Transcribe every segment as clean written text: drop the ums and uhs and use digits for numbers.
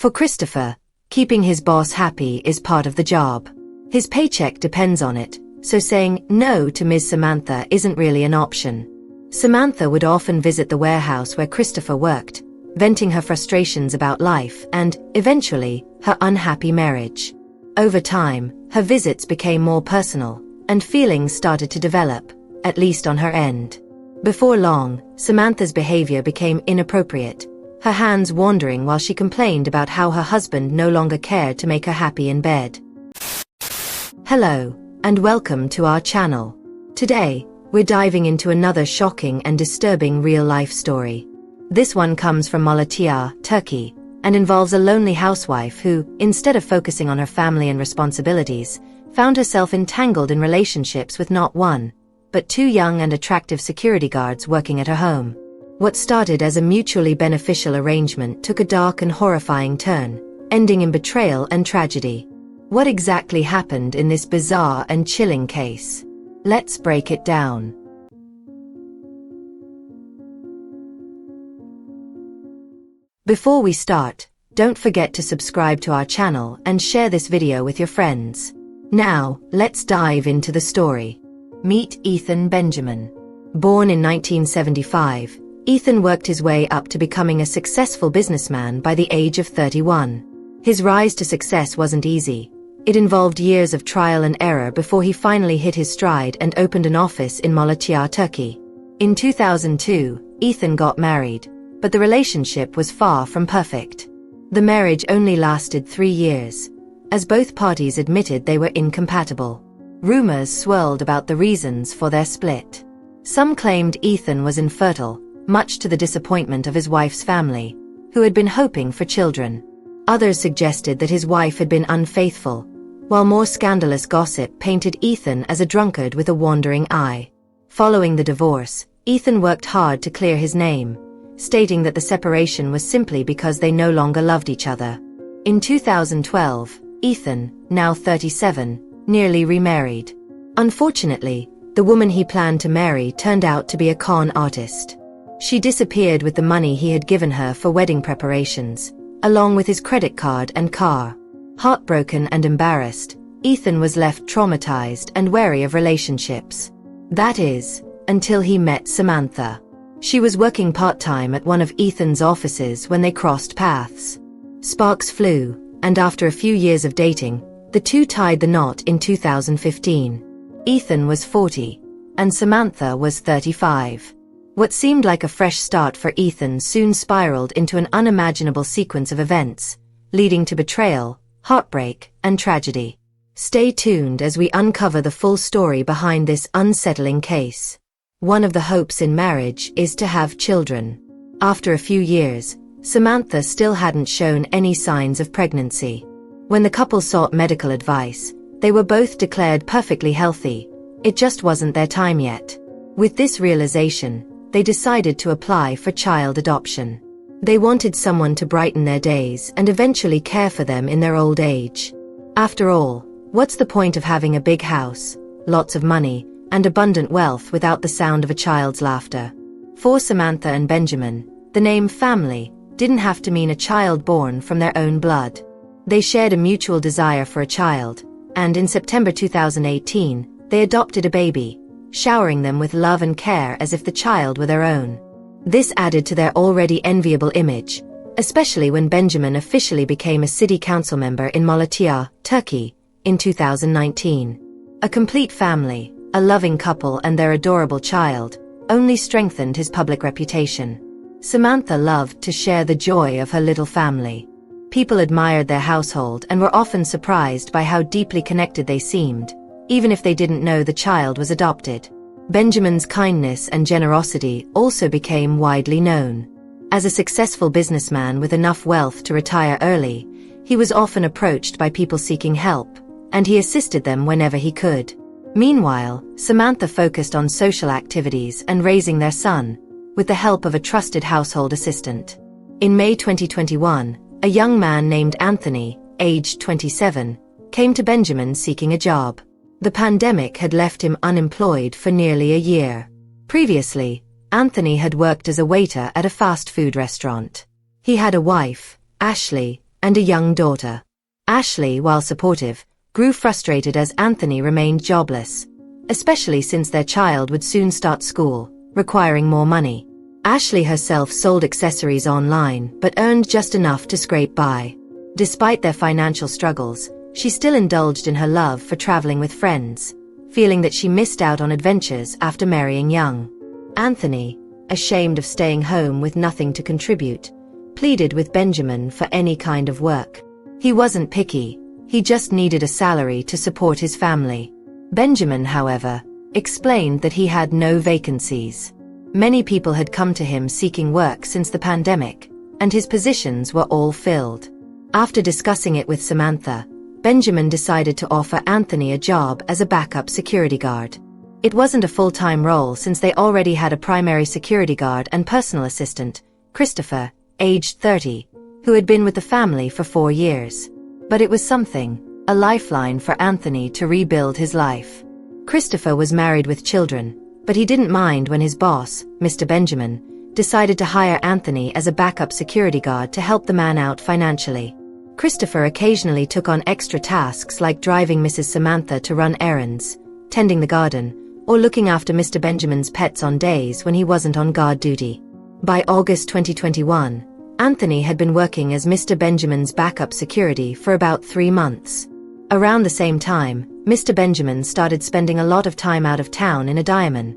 For Christopher, keeping his boss happy is part of the job. His paycheck depends on it, so saying no to Ms. Samantha isn't really an option. Samantha would often visit the warehouse where Christopher worked, venting her frustrations about life and, eventually, her unhappy marriage. Over time, her visits became more personal, and feelings started to develop, at least on her end. Before long, Samantha's behavior became inappropriate, her hands wandering while she complained about how her husband no longer cared to make her happy in bed. Hello, and welcome to our channel. Today, we're diving into another shocking and disturbing real-life story. This one comes from Malatya, Turkey, and involves a lonely housewife who, instead of focusing on her family and responsibilities, found herself entangled in relationships with not one, but two young and attractive security guards working at her home. What started as a mutually beneficial arrangement took a dark and horrifying turn, ending in betrayal and tragedy. What exactly happened in this bizarre and chilling case? Let's break it down. Before we start, don't forget to subscribe to our channel and share this video with your friends. Now, let's dive into the story. Meet Ethan Benjamin. Born in 1975, Ethan worked his way up to becoming a successful businessman by the age of 31. His rise to success wasn't easy. It involved years of trial and error before he finally hit his stride and opened an office in Malatya, Turkey. In 2002, Ethan got married, but the relationship was far from perfect. The marriage only lasted 3 years, as both parties admitted they were incompatible. Rumors swirled about the reasons for their split. Some claimed Ethan was infertile, much to the disappointment of his wife's family, who had been hoping for children. Others suggested that his wife had been unfaithful, while more scandalous gossip painted Ethan as a drunkard with a wandering eye. Following the divorce, Ethan worked hard to clear his name, stating that the separation was simply because they no longer loved each other. In 2012, Ethan, now 37, nearly remarried. Unfortunately, the woman he planned to marry turned out to be a con artist. She disappeared with the money he had given her for wedding preparations, along with his credit card and car. Heartbroken and embarrassed, Ethan was left traumatized and wary of relationships. That is, until he met Samantha. She was working part-time at one of Ethan's offices when they crossed paths. Sparks flew, and after a few years of dating, the two tied the knot in 2015. Ethan was 40, and Samantha was 35. What seemed like a fresh start for Ethan soon spiraled into an unimaginable sequence of events, leading to betrayal, heartbreak, and tragedy. Stay tuned as we uncover the full story behind this unsettling case. One of the hopes in marriage is to have children. After a few years, Samantha still hadn't shown any signs of pregnancy. When the couple sought medical advice, they were both declared perfectly healthy. It just wasn't their time yet. With this realization, they decided to apply for child adoption. They wanted someone to brighten their days and eventually care for them in their old age. After all, what's the point of having a big house, lots of money, and abundant wealth without the sound of a child's laughter? For Samantha and Benjamin, the name family didn't have to mean a child born from their own blood. They shared a mutual desire for a child, and in September 2018, they adopted a baby, showering them with love and care as if the child were their own. This added to their already enviable image, especially when Benjamin officially became a city council member in Malatya, Turkey, in 2019. A complete family, a loving couple and their adorable child, only strengthened his public reputation. Samantha loved to share the joy of her little family. People admired their household and were often surprised by how deeply connected they seemed, even if they didn't know the child was adopted. Benjamin's kindness and generosity also became widely known. As a successful businessman with enough wealth to retire early, he was often approached by people seeking help, and he assisted them whenever he could. Meanwhile, Samantha focused on social activities and raising their son, with the help of a trusted household assistant. In May 2021, a young man named Anthony, aged 27, came to Benjamin seeking a job. The pandemic had left him unemployed for nearly a year. Previously, Anthony had worked as a waiter at a fast food restaurant. He had a wife, Ashley, and a young daughter. Ashley, while supportive, grew frustrated as Anthony remained jobless, especially since their child would soon start school, requiring more money. Ashley herself sold accessories online but earned just enough to scrape by. Despite their financial struggles, she still indulged in her love for traveling with friends, feeling that she missed out on adventures after marrying young. Anthony, ashamed of staying home with nothing to contribute, pleaded with Benjamin for any kind of work. He wasn't picky, he just needed a salary to support his family. Benjamin, however, explained that he had no vacancies. Many people had come to him seeking work since the pandemic, and his positions were all filled. After discussing it with Samantha, Benjamin decided to offer Anthony a job as a backup security guard. It wasn't a full-time role since they already had a primary security guard and personal assistant, Christopher, aged 30, who had been with the family for 4 years. But it was something, a lifeline for Anthony to rebuild his life. Christopher was married with children, but he didn't mind when his boss, Mr. Benjamin, decided to hire Anthony as a backup security guard to help the man out financially. Christopher occasionally took on extra tasks like driving Mrs. Samantha to run errands, tending the garden, or looking after Mr. Benjamin's pets on days when he wasn't on guard duty. By August 2021, Anthony had been working as Mr. Benjamin's backup security for about 3 months. Around the same time, Mr. Benjamin started spending a lot of time out of town in a diamond,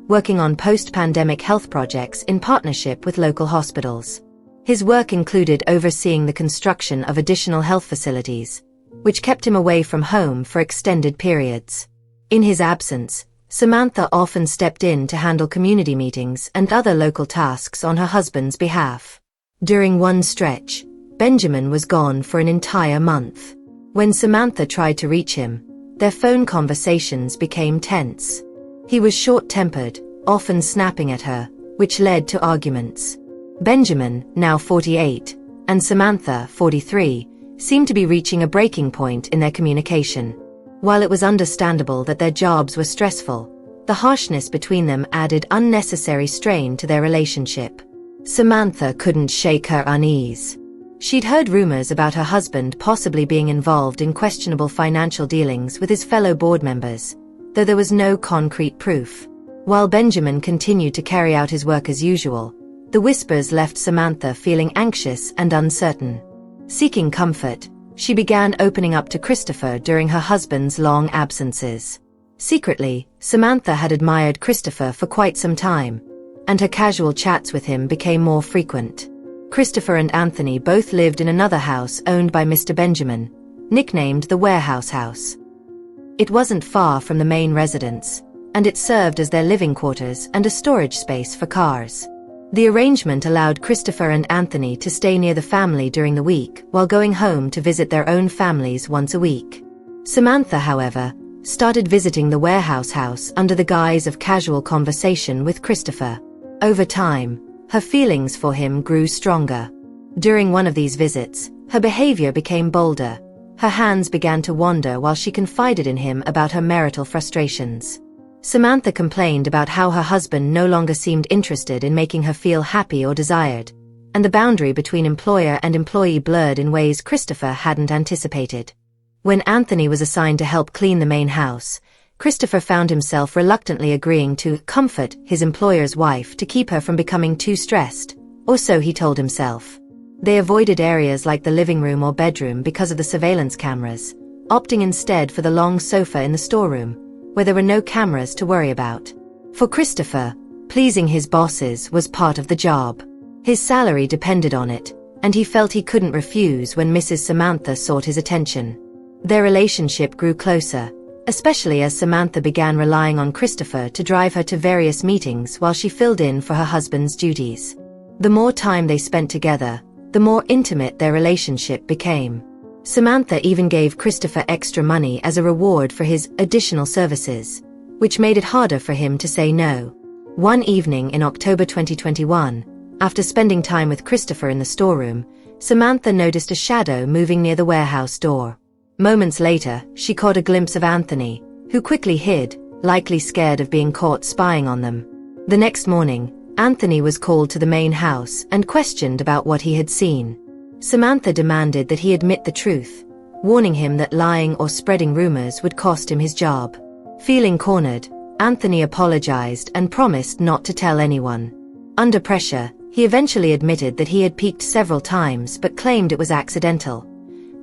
working on post-pandemic health projects in partnership with local hospitals. His work included overseeing the construction of additional health facilities, which kept him away from home for extended periods. In his absence, Samantha often stepped in to handle community meetings and other local tasks on her husband's behalf. During one stretch, Benjamin was gone for an entire month. When Samantha tried to reach him, their phone conversations became tense. He was short-tempered, often snapping at her, which led to arguments. Benjamin, now 48, and Samantha, 43, seemed to be reaching a breaking point in their communication. While it was understandable that their jobs were stressful, the harshness between them added unnecessary strain to their relationship. Samantha couldn't shake her unease. She'd heard rumors about her husband possibly being involved in questionable financial dealings with his fellow board members, though there was no concrete proof. While Benjamin continued to carry out his work as usual, the whispers left Samantha feeling anxious and uncertain. Seeking comfort, she began opening up to Christopher during her husband's long absences. Secretly, Samantha had admired Christopher for quite some time, and her casual chats with him became more frequent. Christopher and Anthony both lived in another house owned by Mr. Benjamin, nicknamed the Warehouse House. It wasn't far from the main residence, and it served as their living quarters and a storage space for cars. The arrangement allowed Christopher and Anthony to stay near the family during the week while going home to visit their own families once a week. Samantha, however, started visiting the Warehouse House under the guise of casual conversation with Christopher. Over time, her feelings for him grew stronger. During one of these visits, her behavior became bolder. Her hands began to wander while she confided in him about her marital frustrations. Samantha complained about how her husband no longer seemed interested in making her feel happy or desired, and the boundary between employer and employee blurred in ways Christopher hadn't anticipated. When Anthony was assigned to help clean the main house, Christopher found himself reluctantly agreeing to comfort his employer's wife to keep her from becoming too stressed, or so he told himself. They avoided areas like the living room or bedroom because of the surveillance cameras, opting instead for the long sofa in the storeroom, where there were no cameras to worry about. For Christopher, pleasing his bosses was part of the job. His salary depended on it, and he felt he couldn't refuse when Mrs. Samantha sought his attention. Their relationship grew closer, especially as Samantha began relying on Christopher to drive her to various meetings while she filled in for her husband's duties. The more time they spent together, the more intimate their relationship became. Samantha even gave Christopher extra money as a reward for his additional services, which made it harder for him to say no. One evening in October 2021, after spending time with Christopher in the storeroom, Samantha noticed a shadow moving near the warehouse door. Moments later, she caught a glimpse of Anthony, who quickly hid, likely scared of being caught spying on them. The next morning, Anthony was called to the main house and questioned about what he had seen. Samantha demanded that he admit the truth, warning him that lying or spreading rumors would cost him his job. Feeling cornered, Anthony apologized and promised not to tell anyone. Under pressure, he eventually admitted that he had peeked several times but claimed it was accidental,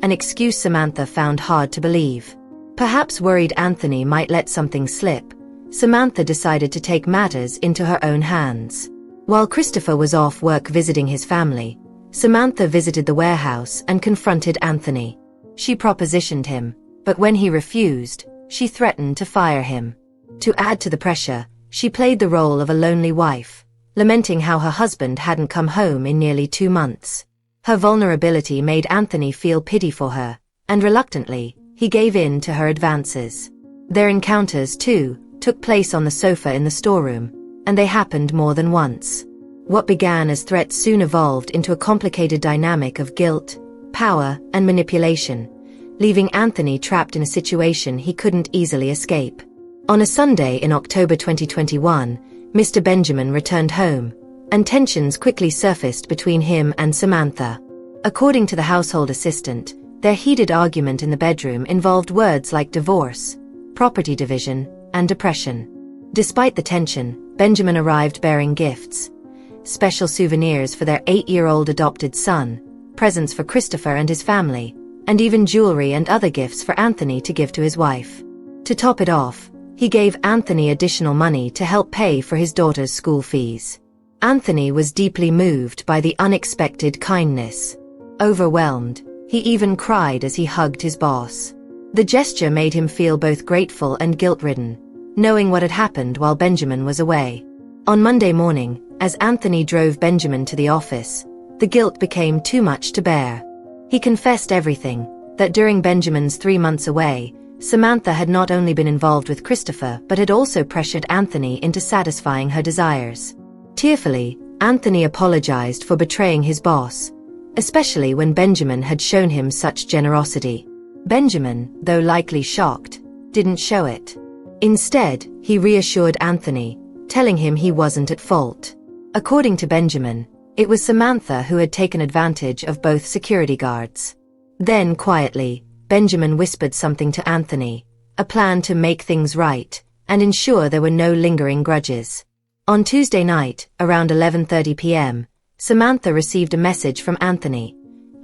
an excuse Samantha found hard to believe. Perhaps worried Anthony might let something slip, Samantha decided to take matters into her own hands. While Christopher was off work visiting his family, Samantha visited the warehouse and confronted Anthony. She propositioned him, but when he refused, she threatened to fire him. To add to the pressure, she played the role of a lonely wife, lamenting how her husband hadn't come home in nearly 2 months. Her vulnerability made Anthony feel pity for her, and reluctantly, he gave in to her advances. Their encounters, too, took place on the sofa in the storeroom, and they happened more than once. What began as threats soon evolved into a complicated dynamic of guilt, power, and manipulation, leaving Anthony trapped in a situation he couldn't easily escape. On a Sunday in October 2021, Mr. Benjamin returned home, and tensions quickly surfaced between him and Samantha. According to the household assistant, their heated argument in the bedroom involved words like divorce, property division, and depression. Despite the tension, Benjamin arrived bearing gifts, special souvenirs for their 8-year-old adopted son, presents for Christopher and his family, and even jewelry and other gifts for Anthony to give to his wife. To top it off, he gave Anthony additional money to help pay for his daughter's school fees. Anthony was deeply moved by the unexpected kindness. Overwhelmed, he even cried as he hugged his boss. The gesture made him feel both grateful and guilt-ridden, knowing what had happened while Benjamin was away. On Monday morning, as Anthony drove Benjamin to the office, the guilt became too much to bear. He confessed everything, that during Benjamin's 3 months away, Samantha had not only been involved with Christopher but had also pressured Anthony into satisfying her desires. Tearfully, Anthony apologized for betraying his boss, especially when Benjamin had shown him such generosity. Benjamin, though likely shocked, didn't show it. Instead, he reassured Anthony, telling him he wasn't at fault. According to Benjamin, it was Samantha who had taken advantage of both security guards. Then, quietly, Benjamin whispered something to Anthony, a plan to make things right and ensure there were no lingering grudges. On Tuesday night, around 11:30 p.m., Samantha received a message from Anthony,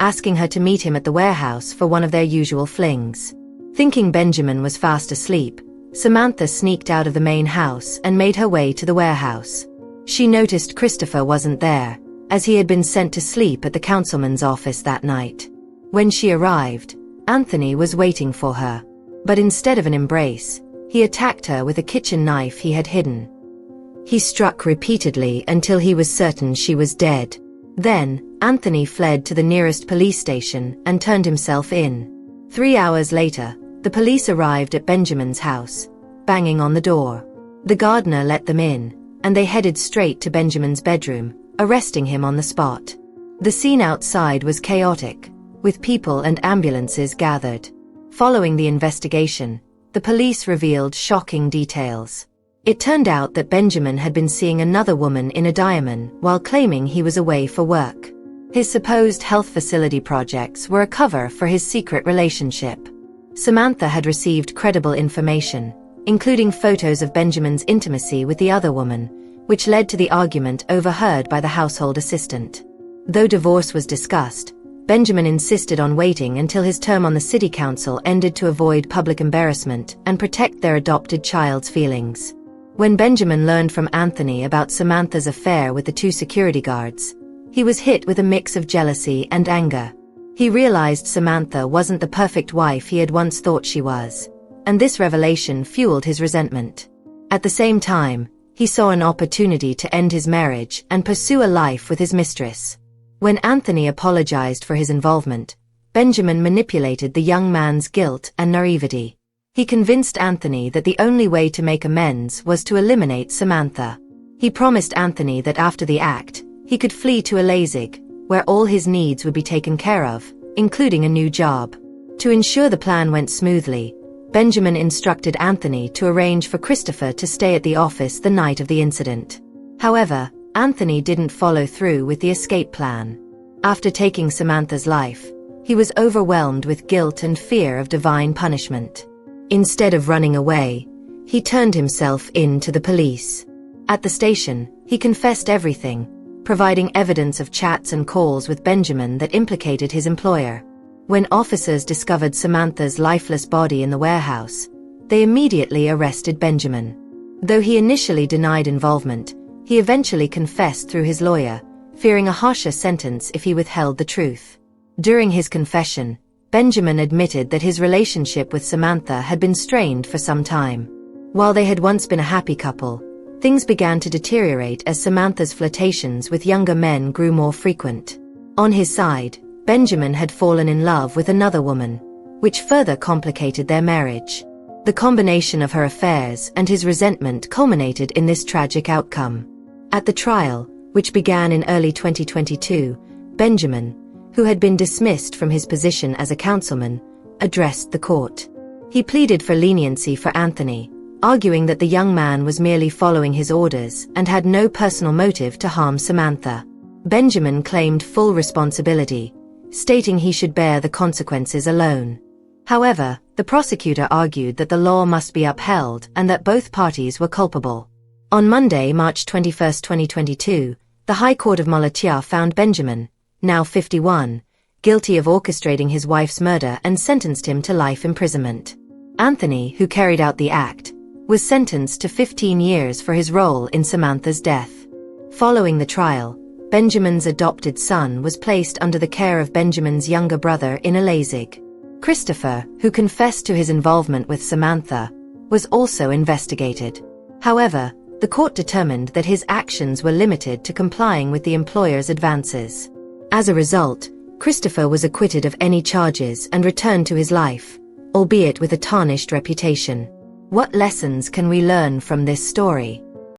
asking her to meet him at the warehouse for one of their usual flings. Thinking Benjamin was fast asleep, Samantha sneaked out of the main house and made her way to the warehouse. She noticed Christopher wasn't there, as he had been sent to sleep at the councilman's office that night. When she arrived, Anthony was waiting for her. But instead of an embrace, he attacked her with a kitchen knife he had hidden. He struck repeatedly until he was certain she was dead. Then, Anthony fled to the nearest police station and turned himself in. 3 hours later, the police arrived at Benjamin's house, banging on the door. The gardener let them in, and they headed straight to Benjamin's bedroom, arresting him on the spot. The scene outside was chaotic, with people and ambulances gathered. Following the investigation, the police revealed shocking details. It turned out that Benjamin had been seeing another woman in a diamond while claiming he was away for work. His supposed health facility projects were a cover for his secret relationship. Samantha had received credible information, including photos of Benjamin's intimacy with the other woman, which led to the argument overheard by the household assistant. Though divorce was discussed, Benjamin insisted on waiting until his term on the city council ended to avoid public embarrassment and protect their adopted child's feelings. When Benjamin learned from Anthony about Samantha's affair with the 2 security guards, he was hit with a mix of jealousy and anger. He realized Samantha wasn't the perfect wife he had once thought she was, and this revelation fueled his resentment. At the same time, he saw an opportunity to end his marriage and pursue a life with his mistress. When Anthony apologized for his involvement, Benjamin manipulated the young man's guilt and naivety. He convinced Anthony that the only way to make amends was to eliminate Samantha. He promised Anthony that after the act, he could flee to a Leipzig, where all his needs would be taken care of, including a new job. To ensure the plan went smoothly, Benjamin instructed Anthony to arrange for Christopher to stay at the office the night of the incident. However, Anthony didn't follow through with the escape plan. After taking Samantha's life, he was overwhelmed with guilt and fear of divine punishment. Instead of running away, he turned himself in to the police. At the station, he confessed everything, providing evidence of chats and calls with Benjamin that implicated his employer. When officers discovered Samantha's lifeless body in the warehouse, they immediately arrested Benjamin. Though he initially denied involvement, he eventually confessed through his lawyer, fearing a harsher sentence if he withheld the truth. During his confession, Benjamin admitted that his relationship with Samantha had been strained for some time. While they had once been a happy couple, things began to deteriorate as Samantha's flirtations with younger men grew more frequent. On his side, Benjamin had fallen in love with another woman, which further complicated their marriage. The combination of her affairs and his resentment culminated in this tragic outcome. At the trial, which began in early 2022, Benjamin, who had been dismissed from his position as a councilman, addressed the court. He pleaded for leniency for Anthony, arguing that the young man was merely following his orders and had no personal motive to harm Samantha. Benjamin claimed full responsibility, stating he should bear the consequences alone. However, the prosecutor argued that the law must be upheld and that both parties were culpable. On Monday, March 21, 2022, the High Court of Malatya found Benjamin, now 51, guilty of orchestrating his wife's murder and sentenced him to life imprisonment. Anthony, who carried out the act, was sentenced to 15 years for his role in Samantha's death. Following the trial, Benjamin's adopted son was placed under the care of Benjamin's younger brother in Leipzig. Christopher, who confessed to his involvement with Samantha, was also investigated. However, the court determined that his actions were limited to complying with the employer's advances. As a result, Christopher was acquitted of any charges and returned to his life, albeit with a tarnished reputation. What lessons can we learn from this story?